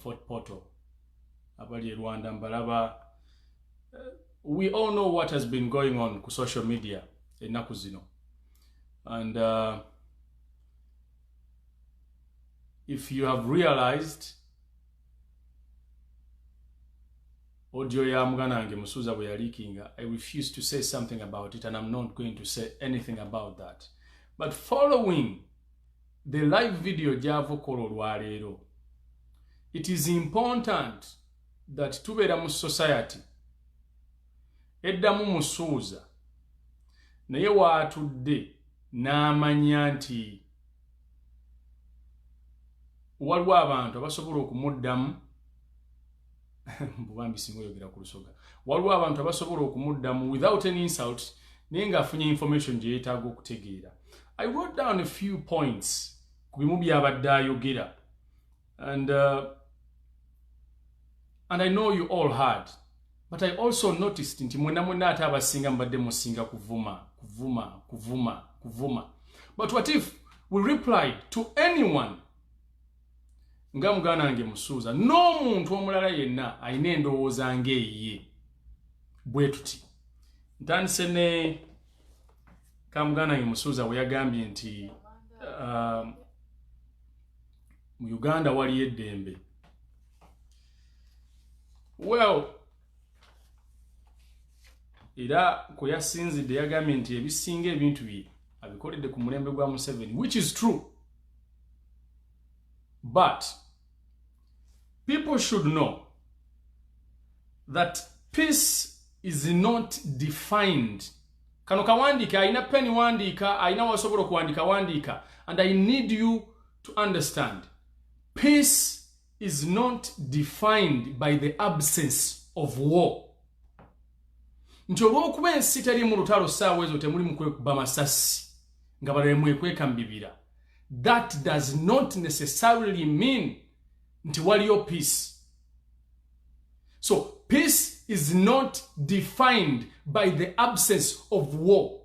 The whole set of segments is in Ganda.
Fort Portal. Abali Rwanda Mbalaba. We all know what has been going on on social media in Nakuzino. And if you have realized, audio ya Muganange Musuza we are leaking, I refuse to say something about it, and I'm not going to say anything about that. But following the live video Javo Kolorwarero, it is important that tubera mu society eddamu musuuza naye waatudde n'amanya nti waliwo abantu abasobola okumuddamu mbubambi singoyogera ku lusoga waliwo abantu abasobola okumuddamu without any insult naye ng'afunye information gye yeetaaga okutegeera. I wrote down a few points ku bimu by'abadde ayogera and I know you all heard, but I also noticed nti mwena ate abasinga mbadde musinga kuvuma. But what if we replied to anyone nga Muganange Musuuza n'omuntu omulala yenna alina endowooza ng'eyiye bwe tuti? Ntandise ne ka Muganange Musuuza we yagambye nti mu Uganda waliyo eddembe. Well, era kwe yasinzidde yagambye nti ebisinga ebintu bye abikoledde ku mulembe gwa Museveni, which is true. But people should know that peace is not defined. Kano kawandika aina peni wandika aina wasobola kuandika wandika, and I need you to understand, peace is not defined by the absence of war. Nti olw'okuba ensi teri mu lutalo ssaawa ezo temuli mu kwekuba masasi nga balala mwekweka mu bibira, that does not necessarily mean nti waliyo peace. So peace is not defined by the absence of war,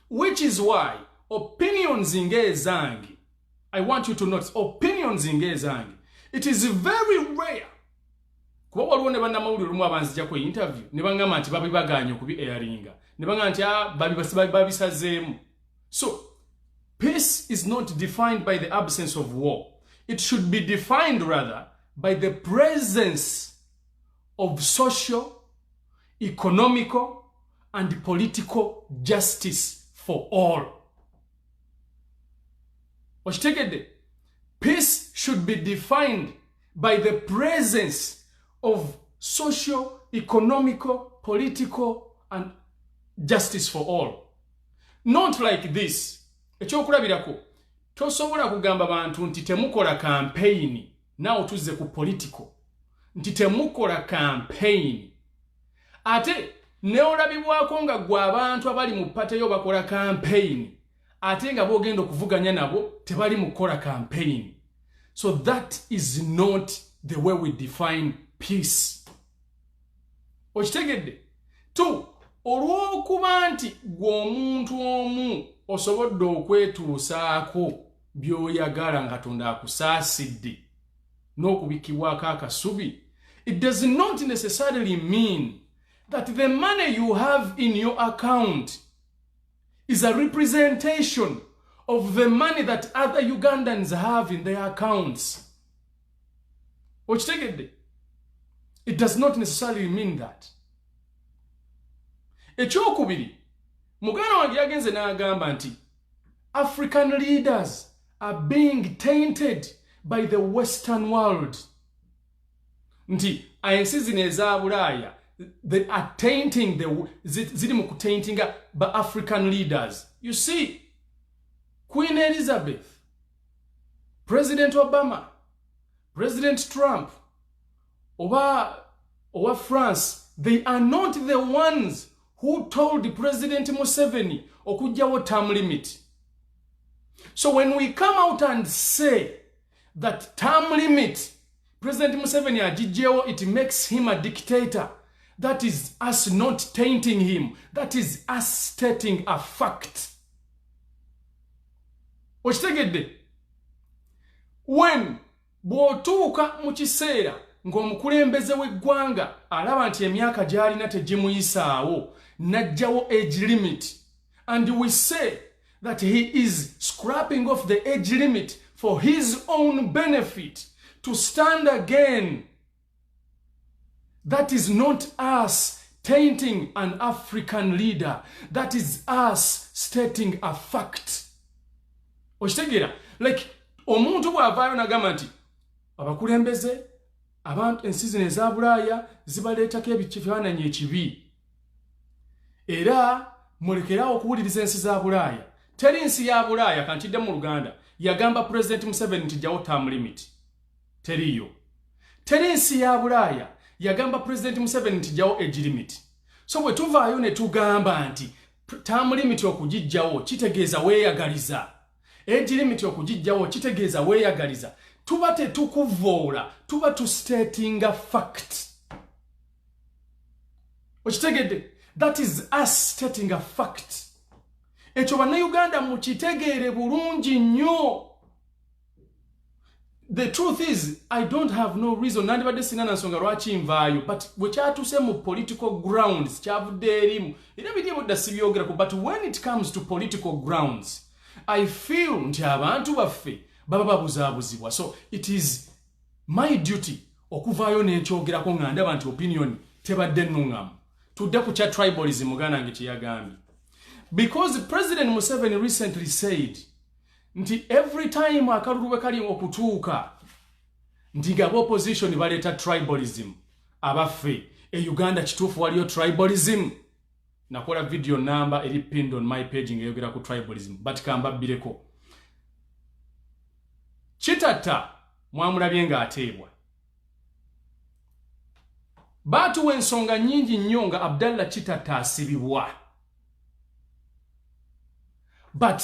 which is why opinions ng'ezange, I want you to notice, opinions ng'ezange, it is very rare kuba waliwo ne bannamawulire lumu abanzija ku interview ne bangamba nti babibaganye okubi airinga ne bangamba nti babisazeemu. So peace is not defined by the absence of war. It should be defined rather by the presence of social, economical, and political justice for all. Okitegedde? Peace should be defined by the presence of social, economical, political, and justice for all. Not like this. Ekyokulabirako, tosobola kugamba bantu nti temukola campaign nawo tuzze ku political. Nti temukola campaign. Ate neolabibwako nga gwe abantu abali mu pateyo bakola campaign. Ate nga bogenda okuvuganya nabo tebali mu kola campaign. So that is not the way we define peace. Okitegedde? Tu, olw'okuba nti gw'omuntu omu osobodde okwetuusaako by'oyagala nga Katonda akusaasidde n'okubikibwako akasubi, it does not necessarily mean that the money you have in your account is a representation of the money that other Ugandans have in their accounts. Okitegedde? It does not necessarily mean that. Ekyokubiri, muganda wange yagenze n'agamba nti African leaders are being tainted by the Western world. Nti ensi zino eza Bulaaya, they are tainting ziri mu kutaintinga ba African leaders. You see, Queen Elizabeth, President Obama, President Trump, oba France, they are not the ones who told President Museveni okujjawo term limit. So when we come out and say that term limit, President Museveni ajijewo, it makes him a dictator, that is us not tainting him. That is us stating a fact. Okitegedde? When bw'otuuka mu kiseera ng'omukulembeze w'eggwanga alaba nti emyaka gy'alina tegimuyisaawo n'aggyawo age limit, and we say that he is scrapping off the age limit for his own benefit to stand again. That is not us tainting an African leader. That is us stating a fact. Okitegera? Like, omuntu bw'avaayo n'agamba nti abakulembeze abantu ensi zino eza Bulaaya zibaleetako ekifaananyi ekibi. Era mulekerawo okuwuliriza ensi za Bulaaya. Teri nsi ya Bulaaya kantidde mu Uganda yagamba President Museveni nti jjawo term limit. Teriyo. Teri nsi ya Bulaaya yagamba President Museveni nti jjawo age limit. So bwe tuvaayo ne tugamba nti term limit okugijjawo kitegeeza weeyagaliza. Age limit okugijjawo kitegeeza weeyagaliza. Tuba tetukuvoola, tuba tustating a fact. Okitegedde? That is us stating a fact. Ekyo bannayuganda mukitegeere bulungi nnyo. The truth is, I don't have no reason. Nandibadde sina nsonga lwaki nvaayo, but bwe kyatuse mu political grounds kyavudde erimu. Era biri budda sibyogerako, but when it comes to political grounds, I feel nti abantu baffe baba babuzaabuzibwa. So it is my duty okuvaayo n'ekyogerako nga ndaba nti opinion tebadde nnungamu. Tudde ku kya tribalism muganda wange kye yagambye. Because President Museveni recently said nti every time akalulu bwe kali okutuuka nti gaba opposition baleeta tribalism. Abaffe e Uganda kituufu waliyo tribalism. Nakola video number eri pinned on my page ngeyogera ku tribalism, but kambabbireko. Chitata mwamulabye nga ateebwa. Baatuwa ensonga nnyingi nnyo nga Abdallah Chitata asibibwa. But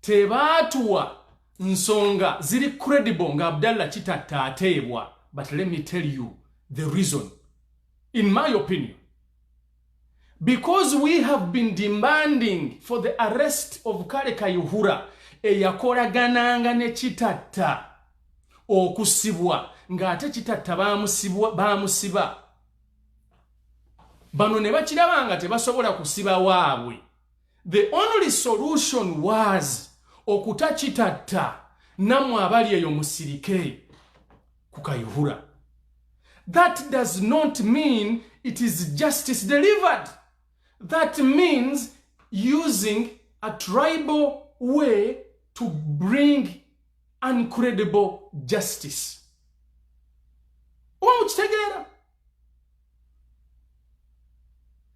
tebaatuwa nsonga ziri credible nga Abdallah Chitata ateebwa. But let me tell you the reason. In my opinion, because we have been demanding for the arrest of Kale Kayihura eyakolagananga ne Chitata okusibwa ng'ate Chitata baamusiba. Bano ne bakiraba nga tebasobola kusiba waabwe. The only solution was okuta Chitata namwe abali eyo musirike ku Kayihura. That does not mean it is justice delivered. That means using a tribal way to bring uncredible justice. Omukitegera?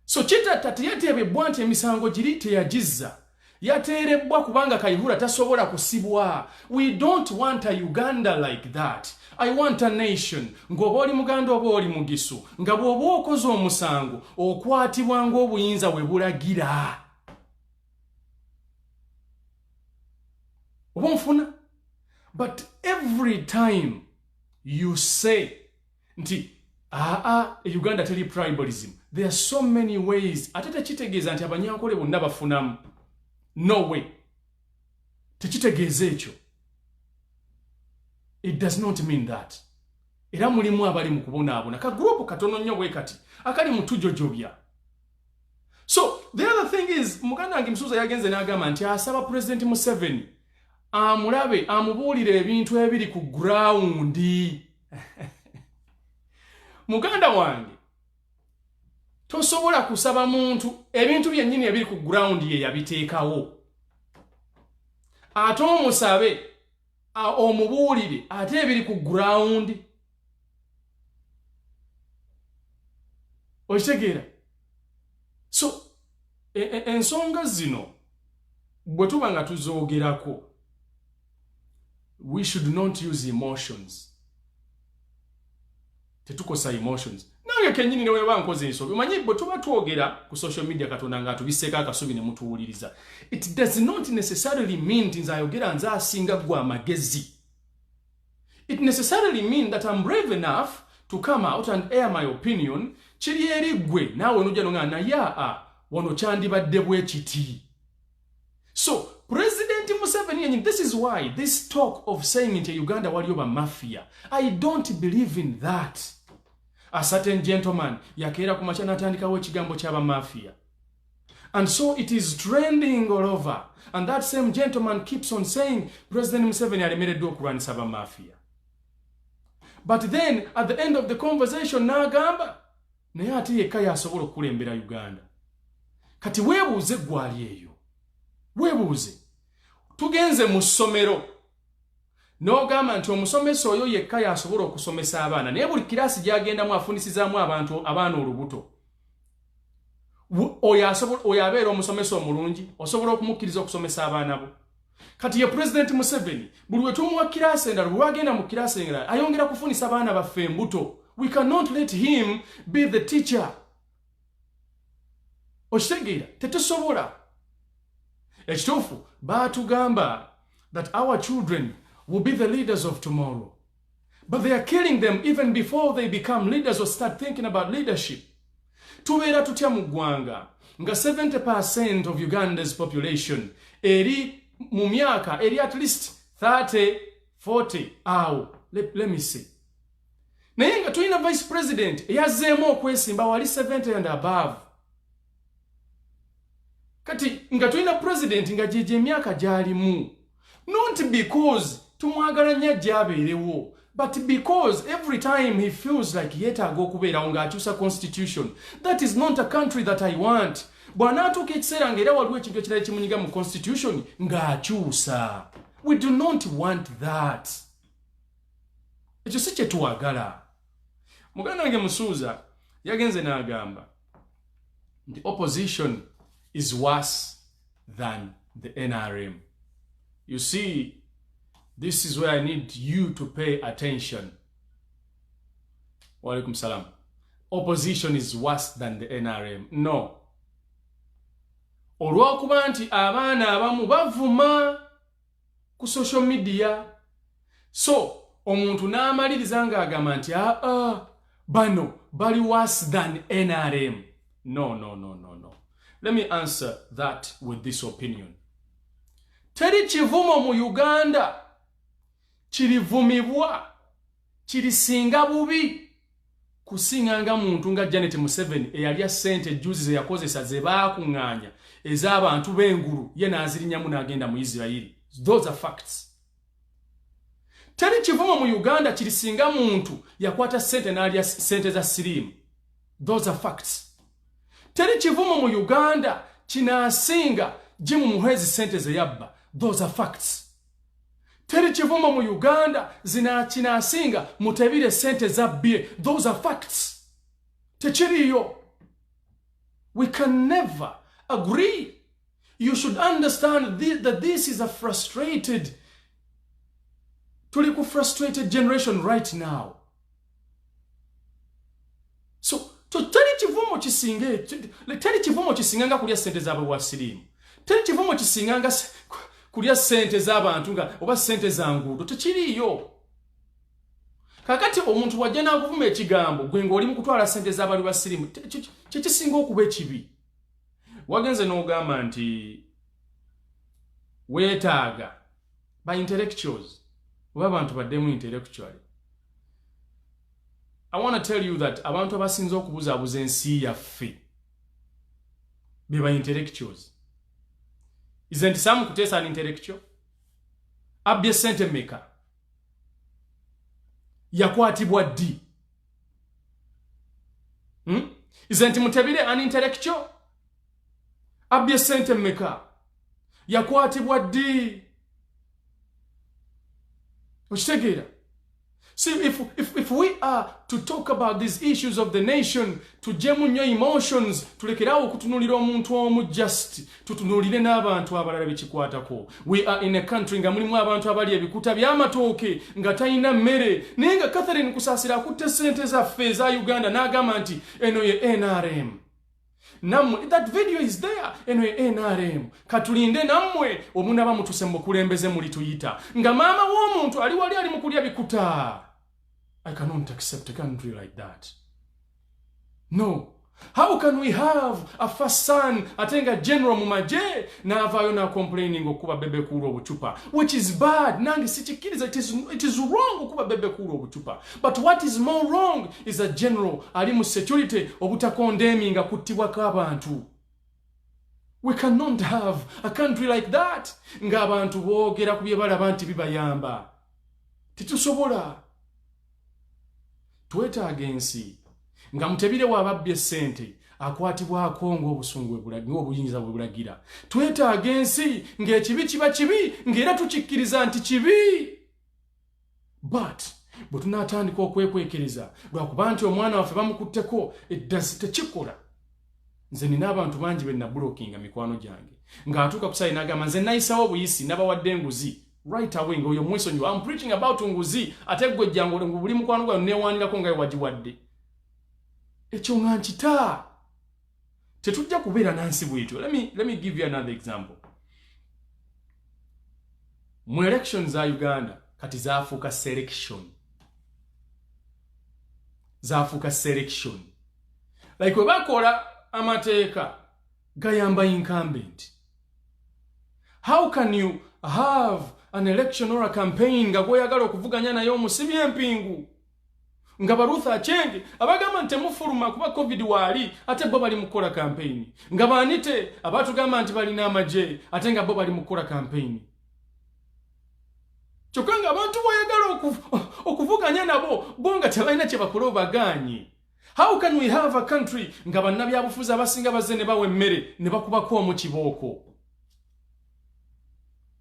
So Chitata teyateebwa nti emisango giri teyagizza. Yateerebbwa kubanga Kayihura tasobola kusibwa. We don't want a Uganda like that. I want a nation. Ng'oba oli Muganda oba oli Mugisu. Nga bw'oba okoze omusango okwatibwa ng'obuyinza we bulagira. Oba nfuna? But every time you say nti Uganda teri tribalism, there are so many ways. Ate tekitegeeza nti abanyankole bonna bafunamu. No way. Tekitegeeza ekyo. It does not mean that. Era mulimu abali mu kubonaabona. Ka group katono nnyo bwe kati. Akali mutujojobya. So, the other thing is, Muganda wange Musuuza yagenze n'agamba nti asaba President Museveni amulabe amubuulire ebintu ebiri ku ground. Muganda wange tosobola kusaba muntu ebintu byennyini ebiri ku ground ye yabiteekawo. Ate omusabe omubuulire ate ebiri ku ground. Okitegeera? So ensonga zino bwe tuba nga tuzoogerako, we should not use emotions. Tetukosa emotions. Nange kennyini ne weba nkoze ensobi. Omanyi bwe tuba twogera ku social media Katonda nga tubiseeko akasubi ne mutuwuliriza. It does not necessarily mean nti nzayogera nze asinga ggwe amagezi. It necessarily mean that I'm brave enough to come out and air my opinion. Kiri eri ggwe naawe nojja nongana wano kyandibadde bwe kiti. So President Museveni, this is why this talk of saying into Uganda walioba mafia, I don't believe in that. A certain gentleman yakera kumacha natandikawo ekigambo kyaba mafia. And so it is trending all over. And that same gentleman keeps on saying President Museveni alemereddwa okulwanyisa aba mafia. But then at the end of the conversation n'agamba naye ate yekka yasobola okukulembera Uganda. Kati weebuuze gwali eyo. Weebuuze. Tugenze mu ssomero. N'ogamba nti omusomesa oyo yekka yasobola okusomesa abaana. Naye buli kirasi gy'agendamu afunisizaamu abaana olubuto. Oyo abeera omusomesa omulungi, osobola okumukkiriza okusomesa abaana bo. Kati ye President Museveni, buli we tumuwa kirasi endala, bwe agenda mu kirasi endala, ayongera kufunisa abaana baffe embuto. We cannot let him be the teacher. Okitegeera, tetusobola. Ekituufu, baatugamba that our children will be the leaders of tomorrow. But they are killing them even before they become leaders or start thinking about leadership. Tubeera tutya mu ggwanga nga 70% of Uganda's population eri mu myaka eri at least 30, 40 awo. Let me see. Naye nga tulina vice president eyazzeemu okwesimba wali 70 and above. Kati nga tulina president nga jeje emyaka gyalimu. Not because tumwagala nnyo gy'abeerewo, but because every time he feels like yeetaaga okubeerawo ng'akyusa constitution. That is not a country that I want. Bw'anaatuuka ekiseera ng'era waliwo ekintu ekirala ekimunyiga mu constitution ng'akyusa. We do not want that. Ekyo si kye tuwagala. Muganda wange Musuuza yagenze n'agamba the opposition is worse than the NRM. You see, this is where I need you to pay attention. Wa alaikum salam. Opposition is worse than the NRM. No. Olw'okuba nti abaana abamu bavuma ku social media. So, omuntu n'amaliriza ng'agamba nti bano bali worse than NRM. No. Let me answer that with this opinion. Teri kivumo mu Uganda kirivumibwa kirisinga bubi kusinganga muntu nga Janet Museveni eyalya sente juzi ze yakozesa ze baakuŋŋaanya ez'abantu b'engulu ye n'azirinyamu n'agenda mu Isirayiri. Those are facts. Teri kivumo mu Uganda kirisinga muntu yakwata sente n'alya sente za siriimu. Those are facts. Teri kivumo mu Uganda kinaasinga Jimu Muhwezi sente ze yabba. Those are facts. Teri kivumo mu Uganda kinaasinga Mutebire sente zabbye. Those are facts. Tekiriyo. We can never agree. You should understand that this is a frustrated generation right now. So, teri kivumo kisinga kulya sente z'abwe wa siriimu. Teri kivumo kisinga kulya sente z'abantu nga oba sente za nguudo. Tekiriyo. Kakati omuntu wajja n'akuvuma ekigambo gwe ng'oli mu kutwala sente z'abali ba siriimu kye kisinga okuba ekibi. Wagenze n'ogamba nti weetaaga ba intellectuals oba abantu baddemu intellectually. I want to tell you that abantu abasinza okubuzaabuza ensi yaffe be ba intellectuals. Isn't Sam Kutesa an intellectual? Abbye sente mmeka? Yakwatibwa ddi? Isn't Mutebire an intellectual? Abbye sente mmeka? Yakwatibwa ddi? Okitegeera? See, if we are to talk about these issues of the nation, tujjemu nnyo emotions, tulekerawo okutunulira omuntu omu just, tutunulire n'abantu abalala bekikwatako. We are in a country nga mulimu abantu abali ebikuta by'amatooke nga talina mmere. Naye nga Catherine Kusaasira akutte sente zaffe eza Uganda n'agamba nti eno ye NRM. Nammwe, that video is there. Eno ye NRM. Katulinde nammwe omunaba mutuse mu kulembeze muli tuyita. Nga maama w'omuntu ali wali ali mu kulya bikuta. I cannot accept a country like that. No, How can we have a first son atenga general mumaje na avayo na complaining okuba bebe kuro obuchupa, which is bad. Nangi sichikiriza, it is wrong okuba bebe kuro obuchupa. But what is more wrong is a general ali mu security obutakondeming akutibwa kabantu. We cannot have a country like that. Nga abantu boogera kubye balaba nti bibayamba. Titusobola. Twetaaga ensi nga mutebire wababye sente akwatibwako ng'obusungu obuyinza bwe bulagira. Twetaaga ensi ng'ekibi kiba kibi ng'era tukikkiriza nti kibi. But bwe tunaatandika okwekwekereza lwakuba nti omwana waffe bamukutteko eddasi tekikola. Nze nina abantu bangi be nabulookinga mikwano gyange ng'atuuka ku sayina agamba nze nayisawo obuyisi nabawadde enguzi. Right away ngoyo mwisonyiwa. I'm preaching about nguzi ate gwe jjango buli mukwano gwayo neewanirako nga wagiwadde. Ekyo nga nkita. Tetujja kubeera nansi bwetyo. Let me give you another example. Mu elections za Uganda kati zaafuuka selection. Zaafuuka selection. Like we bakola amateeka gayamba incumbent. How can you have an election or a campaign nga goyagala okuvuganya naye omusibye empingu? Nga Barutha Achenge abagamba nti mufuluma kuba covid wali ate bo bali mukola campaign. Nga banite abatugamba nti balina amaje ate nga bo bali mukola campaign. Kyokanga abantu boyagala okuvuganya nabo bonga tebalina kye bakola obaganye. How can we have a country nga bannabyabufuzi abasinga bazze ne bawa emmere ne bakubako mu kibooko?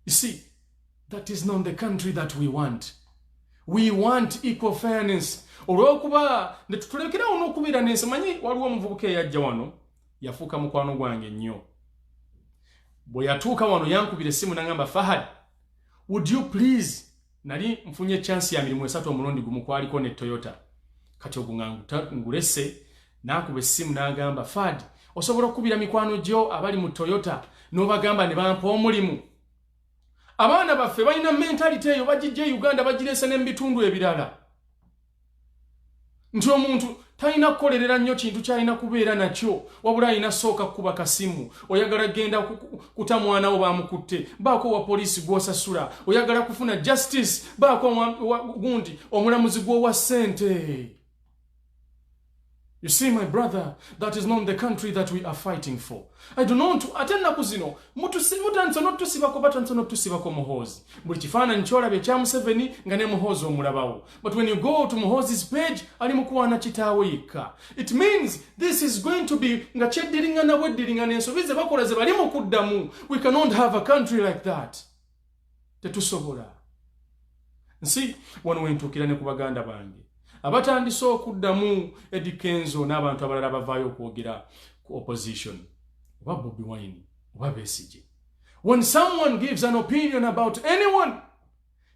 You see, that is not the country that we want. We want equal fairness. Olwokuba ne tutulekera onokubira nensi. Manyi waliwo omuvubuka eyajja wano yafuuka mukwano gwange nnyo. Bwe yatuuka wano yankubira essimu n'angamba, Fahad, would you please, nali nfunye chance ya mirimu 3 omulundi gumu kwaliko ne Toyota. Kati ngulese n'akuba essimu n'agamba, Fahad, osobola okubira mikwano gyo abali mu Toyota n'obagamba ne bampa omulimu. Abaana baffe balina mentality eyo bagijje Uganda bagirese n'ebitundu ebirala. Nti omuntu talina kukolerera nnyo kintu kyalina kubeera nakyo wabula alina sooka kuba kasimu. Oyagala genda kuta mwana wo bamukutte baako wa poliisi gw'osasula. Oyagala kufuna justice baako gundi omulamuzi gw'owa ssente. You see, my brother, that is not the country that we are fighting for. I do not attend nakuzino. Mutansono tusibako batansono tusibako muhozi. Buli kifaananyi kyolabye kya Museveni nga ne muhozi omulabawo. But when you go to Muhozi's page, ali mukuwana kitaawe yekka. It means this is going to be nga kyeddiringa na bweddiringa n'ensobi ze bakola ze bali mu kuddamu. We cannot have a country like that. Tetusobola. Nsi wano wentuukira ne ku baganda bange. Abatandise okuddamu Eddy Kenzo n'abantu abalala bavaayo okwogera ku opposition. Oba Bobi Wine, oba Besigye. When someone gives an opinion about anyone,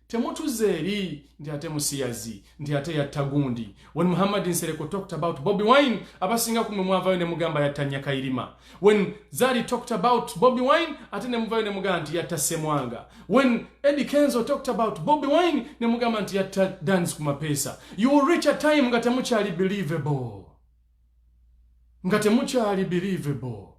temutuze eri ndi ate musiyazi, ndi ate yattagundi. When Muhammad Nsereko talked about Bobi Wine, abasinga kumwe mwavayo ne mugamba yattanya Kayirima. When Zari talked about Bobi Wine, ate ne muvayo ne mugamba nti yatta Semwanga. When Eddy Kenzo talked about Bobi Wine, ne mugamba nti yatta Dance Kumapesa. You will reach a time nga temukyali believable. Nga temukyali believable.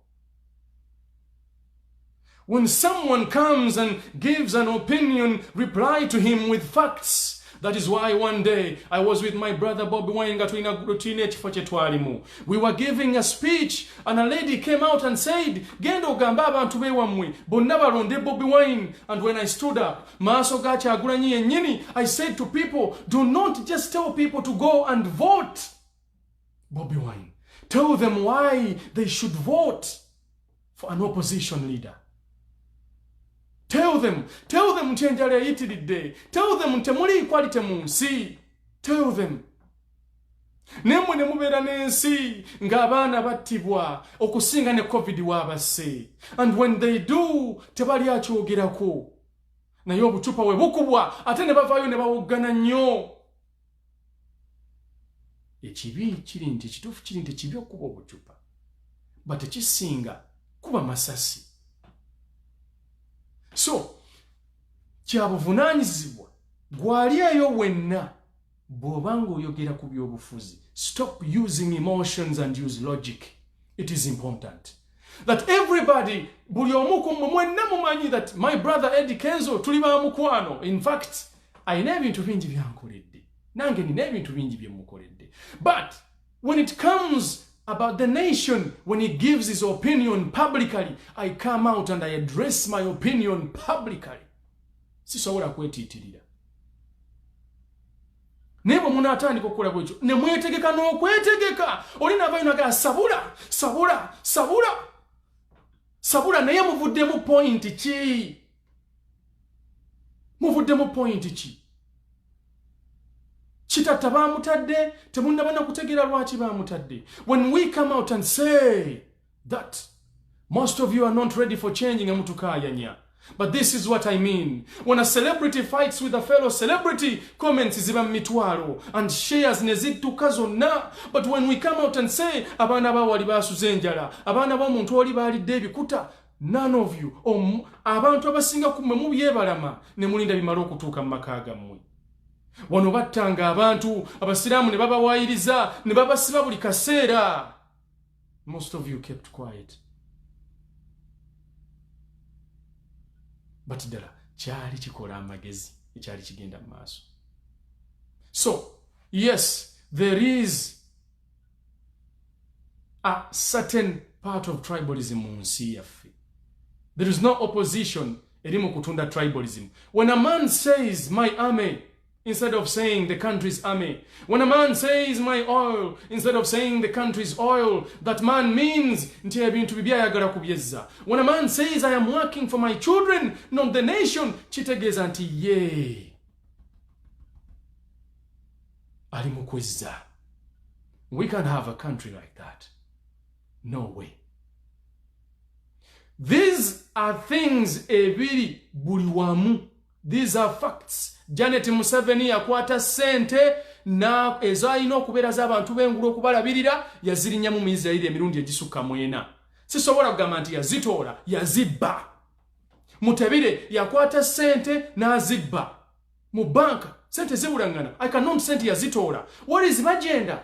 When someone comes and gives an opinion, reply to him with facts. That is why one day I was with my brother Bobi Wine. We were giving a speech and a lady came out and said, Gendo gamba abantu bewamwe, bonna balonde Bobi Wine. And when I stood up, maaso gacha agulanyi yennyini, I said to people, do not just tell people to go and vote Bobi Wine. Tell them why they should vote for an opposition leader. Tell them ntenjala yitiridde. Tell them temuli equality mu nsi. Tell them. Nemwe ne mubeera n'ensi ng'abaana battibwa okusinga ne COVID waabase. And when they do, tebali akyogerako. Naye obucupa we bukubwa ate ne bavaayo ne bawoggana nnyo. Ekibi kiri nti kituufu kiri nti kibi okuba obucupa. But ekisinga kuba masasi. So, kyabuvunaanyizibwa gwali eyo wenna bw'obanga oyogera ku byobufuzi, stop using emotions and use logic. It is important that everybody, buli omu ku mmwe mwenna mumanyi that my brother Eddy Kenzo tuli ba mukwano. In fact, ayina ebintu bingi byankoledde, nange nina ebintu bingi bye mukoledde. But when it comes about the nation, when he gives his opinion publicly, I come out and I address my opinion publicly. Sisobola kwetiitirira. Nebo munatandika okukola bwekyo ne mwetegeka n'okwetegeka. Olina abayina ga sabula naye muvuddemu point ki? Muvuddemu point ki? Chitata bamutadde, temunnabana kutegeera lwaki bamutadde. When we come out and say that most of you are not ready for changing, amutukayanya. But this is what I mean. When a celebrity fights with a fellow celebrity, comments ziba mitwalo and shares nezidduka zonna. But when we come out and say abaana bawali basuze enjala, abaana b'omuntu oli balidde ebikuta, none of you, abantu abasinga ku mmwe mubyebalama ne mulinda bimala okutuuka mu maka gammwe. Wano battanga abantu, abasiraamu ne babawayiriza, ne babasiba buli kaseera. Most of you kept quiet. But ddala kyali kikola amagezi ekyali kigenda mu maaso. So yes, there is a certain part of tribalism mu nsi yaffe. There is no opposition eri mu kutunda tribalism. When a man says my army instead of saying the country's army, when a man says my oil instead of saying the country's oil, that man means nti ebintu bibyayagala kubyezza. When a man says I am working for my children, not the nation, kitegeeza nti ye ali mukwezza. We can't have a country like that. No way. These are things ebiri buli wamu. These are facts. Janet Museveni yakwata sente na ezayina okubeera z'abantu b'engulu okubalabirira, yazirinya mu Isirayiri emirundi egisukka mwena. Sisobola kugamba nti yazitoola, yazibba. Mutebire yakwata sente n'azibba mu banka, sente ziwulangana. I cannot sente yazitoola. What is bagenda?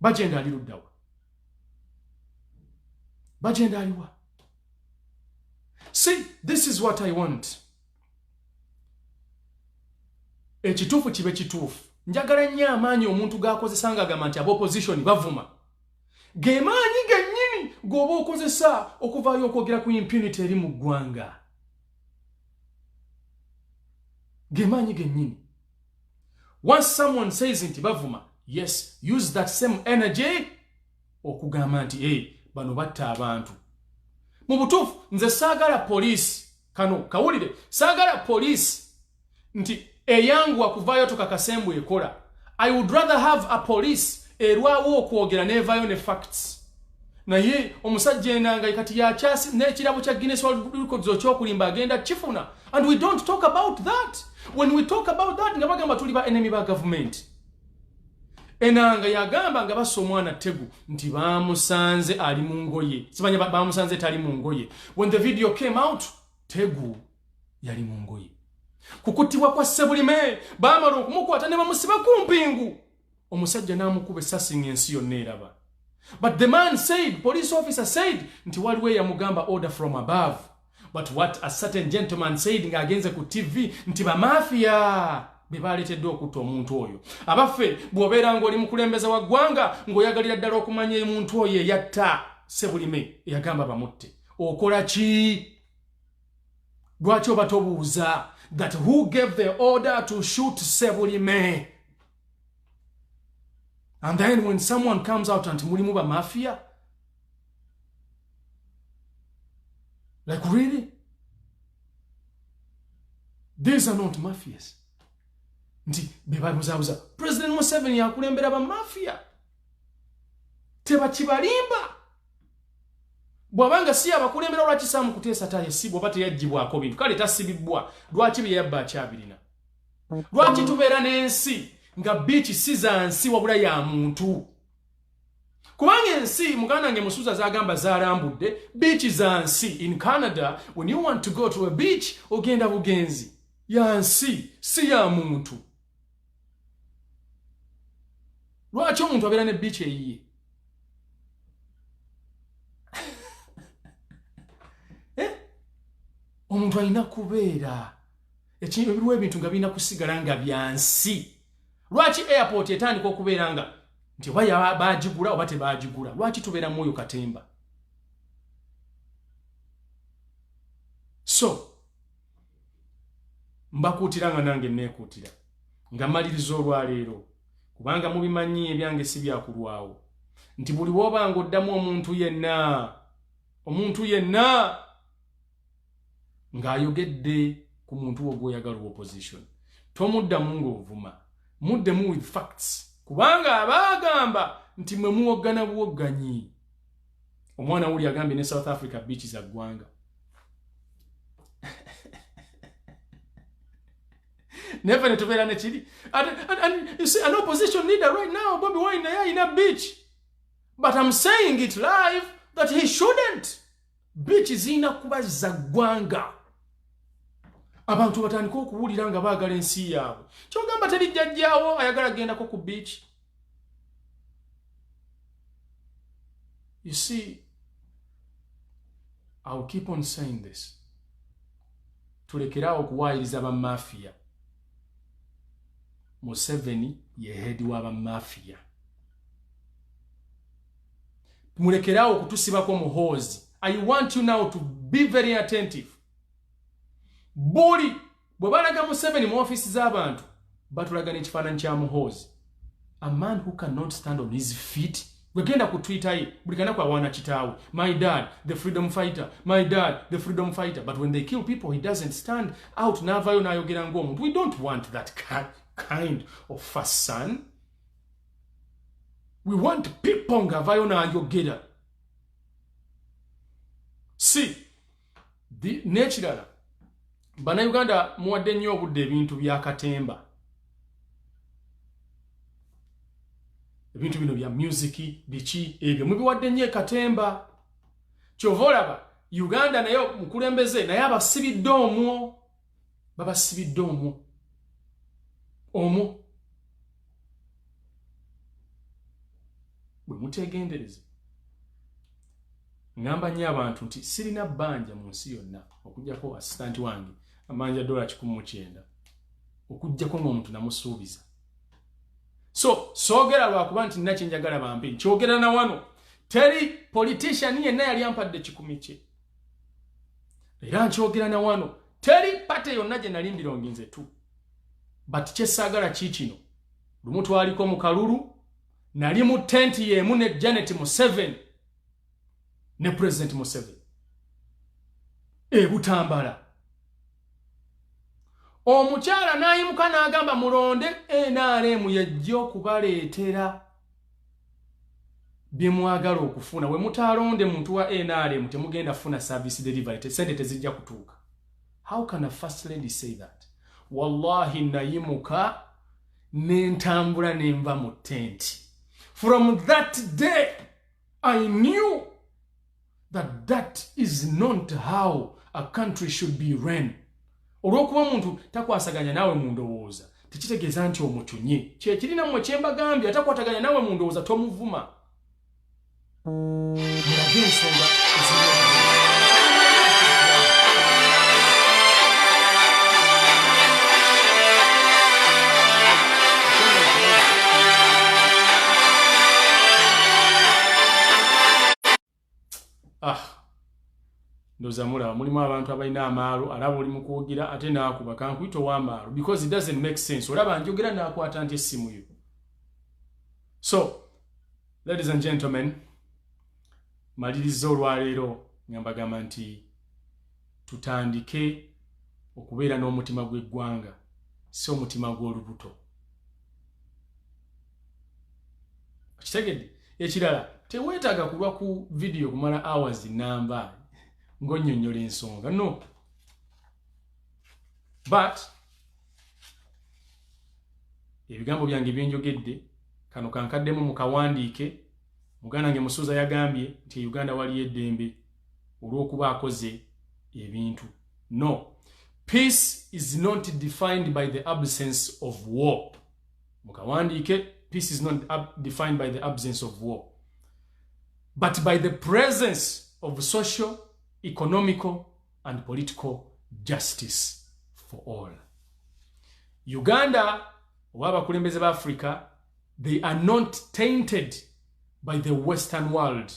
Bagenda ali luddawa? Bagenda aliwa? See, this is what I want. Ekituufu kibe kituufu. Njagala nnyo amaanyi omuntu g'akozesanga agamba nti ab'opposition bavuma. Ge maanyi gennyini g'oba okozesa okuvaayo okwogera ku impunity eri mu ggwanga. Ge maanyi gennyini. Once someone says nti bavuma, yes, use that same energy okugamba nti bano batta abantu. Mu butuufu nze saagala police, kawulire, saagala police nti eyangu akuvaayo tukakasembu ekola. I would rather have a police erwawo okwogera nevayo ne facts. Naye omusajja enanga kati yakyasi n'ekirabo kya Guinness World Records okyokulimba agenda kifuna. And we don't talk about that. When we talk about that, nga bagamba tuli ba enemy ba government. Enanga yagamba nga bassa omwana Tegu nti bamusanze ali mu ngoye. Sibanya bamusanze tali mu ngoye. When the video came out, Tegu yali mu ngoye. Kukutibwa kwa Sebulime baamala okumukwata ne bamusiba ku mpingu. Omusajja n'amukuba essasi ng'ensi yonna eraba. But the man said, police officer said, nti waliwo eyamugamba order from above. But what a certain gentleman said ng'agenze ku TV, nti bamafia be baaleetedde okutta omuntu oyo. Abaffe bw'obeera ng'oli mukulembeza wa ggwanga ng'oyagalira ddala okumanya omuntu oyo eyatta Sebulime eyagamba bamutte. Okola ki? Lwaki oba tobuuza that who gave the order to shoot Sebulime? And then when someone comes out and mulimu ba mafia, like really? These are not mafias. Nti bebabuzabuza President Museveni yakulembera ba mafia. Teba kibalimba. Bwabanga si abakulembera lwaki samu kuteesa taye si bwaba teyagibwako bintu kale tasibibwa lwaki byabba akyabirina. Lwaki tubeera n'ensi nga bichi si za nsi wabula ya muntu. Kubanga ensi muganda nge musuza zagamba zarambudde bichi za nsi. In Canada, when you want to go to a beach ogenda bugenzi ya nsi si ya muntu. Lwaki omuntu abeera ne beach eyiye? Omuntu alina kubeera ekintu ebiruwa ebintu nga birina kusigala nga byansi. Lwaki airport etandika okubeera nga nti oba baagigula oba tebaagigula? Lwaki tubeera mwoyo katemba? So mbakuutira nga nange neekuutira nga maliriza olwaleero, kubanga mubimanyi ebyange si byakulwawo, nti buli woba nga oddamu omuntu yenna ng'ayogedde ku muntu wo gw'oyagala opposition, tomuddamu ng'ovuma, muddemu with facts, kubanga abaagamba nti mwe muwoggana buwogganyi. Omwana wuli agambye ne South Africa beach za ggwanga. Never to be an chili. And you see, an opposition leader right now, Bobi Wine, in a beach. But I'm saying it live that he shouldn't. Beach is in a kuba zagwanga. Abantu batandika okuwulira nga baagala ensi yaabwe. Kyogamba teri jjajjaawo ayagala gendako ku beach. You see, I'll keep on saying this. Tulekerawo okuwaayiriza ba mafia. Museveni ye head w'aba mafia. Mulekerawo okutusibako muhoozi. I want you now to be very attentive. Buli bwe balaga Museveni mu office z'abantu batulaga n'ekifaananyi kya muhoozi. A man who cannot stand on his feet. Wegenda ku Twitter ye buli kanaku awaana kitaawe. My dad, the freedom fighter. My dad, the freedom fighter. But when they kill people, he doesn't stand out n'avaayo n'ayogera ng'omuntu. We don't want that kind of first son. We want people ng'avaayo n'ayogera. See, n'ekirala Bannayuganda muwadde nnyo obudde ebintu bya katemba. Ebintu bino bya music biki ebyo mubiwadde nnyo katemba. Kyova olaba Uganda nayo mukulembeze naye abasibidde omwo. Babasibidde omwo. Bwe mutegendereze. Ngamba nnyo abantu nti sirina bbanja mu nsi yonna okujjako assistant wange amanja $109 okujjako ng'omuntu namusuubiza. So soogera lwakuba nti nina kyenjagala bampe nkyogera na wano. Teri politician yenna yali ampadde kikumi kye. Era nkyogera na wano. Teri pate yonna gye nali ndironginze tu. But kyesaagala kiikino. Lumu twaliko mu kalulu nali mu tenti y'emu ne Janet Museveni ne President Museveni. Butambala. Omukyala n'ayimuka n'agamba mulonde NRM yajja okubaleetera bye mwagala okufuna. We mutalonde muntu wa NRM temugenda funa service delivery. Sente tezijja kutuuka. How can a first lady say that? Wallahi nayimuka n'entambula n'enva mu tenti. From that day, I knew that is not how a country should be run. Olwokuba omuntu takwasaganya nawe mu ndowooza tekitegeeza nti omutunye. Kyekirina mmwe kyembagambye atakwataganya nawe mu ndowooza tomuvuma. Mulage ensonga ndoza mulaba mulimu abantu abalina amaalo alaba oli mu kuwogira ate n'akuba kankuyita ow'amaalo because it doesn't make sense. Olaba njogera n'akwata nti essimu yo. So ladies and gentlemen, maliriza olwaleero ngambagamba nti tutandike okubeera n'omutima gw'eggwanga si omutima gw'olubuto. Kitegedde ekirala teweetaaga kulwa ku video kumala hours namba ng'onnyonnyola ensonga. No. But ebigambo byange byenjogedde kano kankaddemu mu kawandiike. Muganda wange Musuuza yagambye nti Uganda waliyo eddembe olw'okuba akoze ebintu. No. Peace is not defined by the absence of war. Mu kawandiike Peace is not defined by the absence of war, but by the presence of social, economical, and political justice for all. Uganda, w'abakulembeze ba Africa, they are not tainted by the Western world.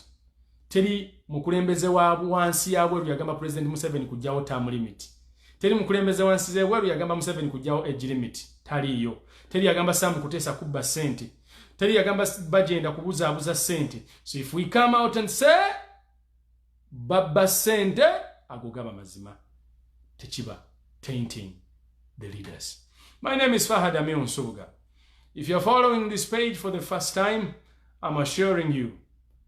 Teri mukulembeze wa wansi yabwe yagamba President Museveni kujjawo term limit. Teri mukulembeze wansi zewe yagamba Museveni kujjawo age limit. Taliyo. Teri yagamba Sam Kutesa kubba sente. Teri yagamba Bajenda kubuza sente. So if we come out and say baba sente agogaba mazima, techiba tainting the leaders. My name is Fahad Nsubuga. If you're following this page for the first time, I'm assuring you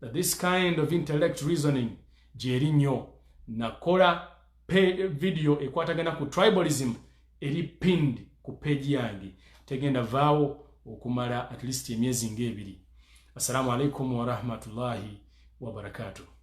that this kind of intellect reasoning, jerinyo, nakola video ekwatagana ku tribalism, eri pinned ku page yange. Tegenda vaawo okumala at least emyezi ng'ebiri. Assalamu alaikum wa rahmatullahi wa barakatuh.